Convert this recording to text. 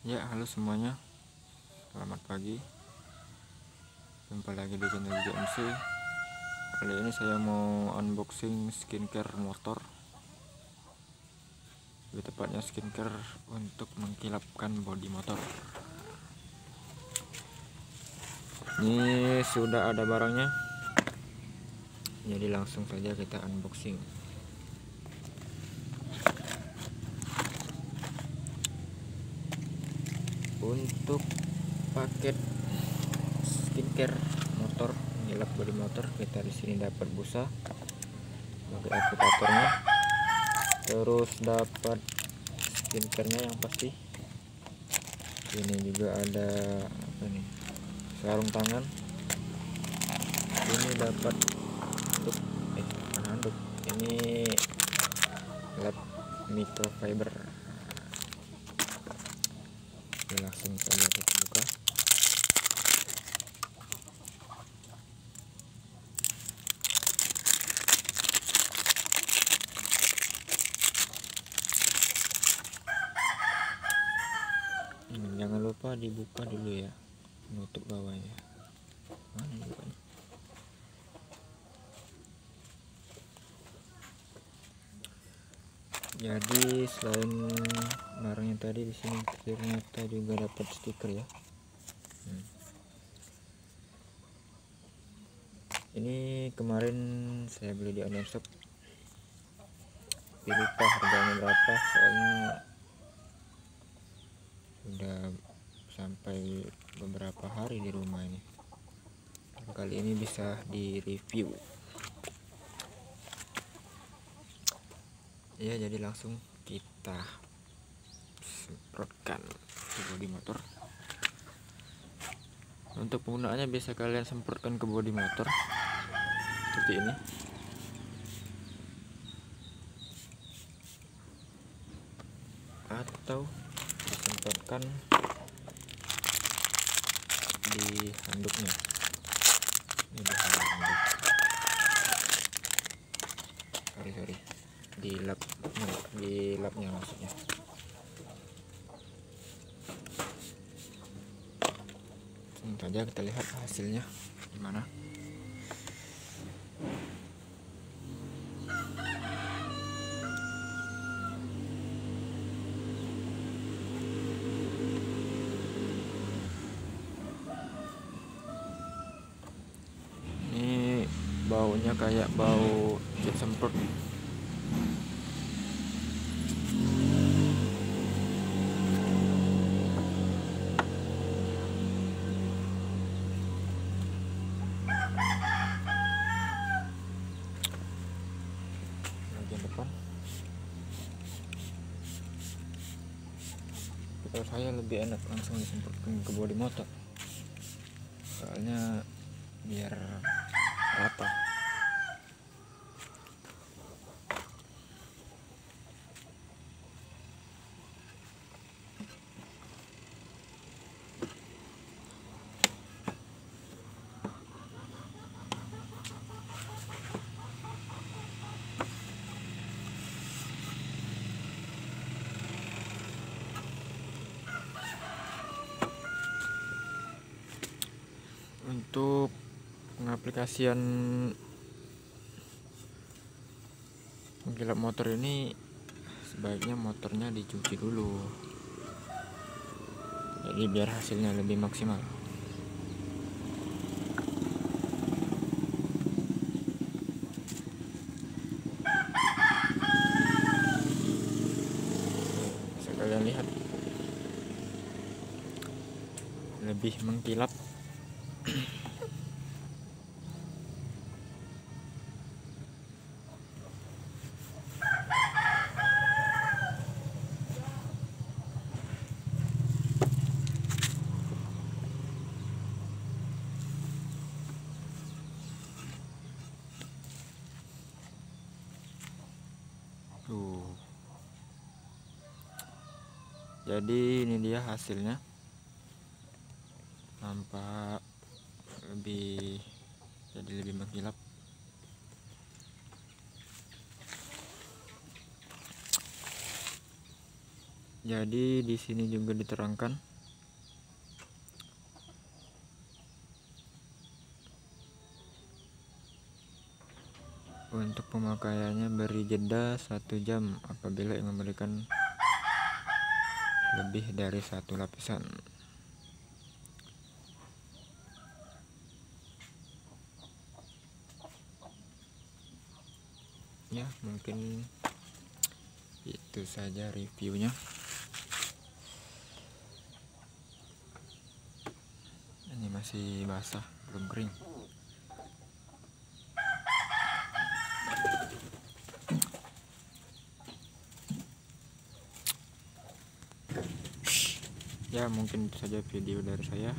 Ya, halo semuanya. Selamat pagi. Jumpa lagi di channel GMC. Kali ini saya mau unboxing skincare motor. Lebih tepatnya skincare untuk mengkilapkan bodi motor. Ini sudah ada barangnya. Jadi langsung saja kita unboxing. Untuk paket skincare motor, mengkilap bodi motor, kita di sini dapat busa sebagai aplikatornya, terus dapat skincarenya yang pasti. Ini juga ada apa nih, sarung tangan. Ini dapat handuk, bukan handuk, ini lap microfiber. Oke, langsung saja kita buka. Jangan lupa dibuka dulu ya, menutup bawahnya. Mana bukanya? Jadi selain barangnya tadi, di sini ternyata juga dapat stiker ya. Ini kemarin saya beli di online shop, tapi lupa harganya berapa, soalnya udah sampai beberapa hari di rumah ini. Kali ini bisa di review ya. Jadi langsung kita semprotkan ke bodi motor. Untuk penggunaannya bisa kalian semprotkan ke bodi motor seperti ini, atau disemprotkan di handuknya. Ini di handuk, sorry, di lapnya maksudnya. Langsung saja kita lihat hasilnya gimana. Ini baunya kayak bau cat semprot. Bagian depan, kalau saya lebih enak langsung disemprotkan ke bodi motor, soalnya biar rata. Untuk pengaplikasian mengkilap motor ini, sebaiknya motornya dicuci dulu, jadi biar hasilnya lebih maksimal. Bisa kalian lihat, lebih mengkilap. Tuh. Jadi ini dia hasilnya, nampak jadi lebih mengkilap. Jadi di sini juga diterangkan untuk pemakaiannya, beri jeda 1 jam apabila ingin memberikan lebih dari 1 lapisan. Ya, mungkin itu saja reviewnya. Ini masih basah, belum kering. Ya, mungkin itu saja video dari saya.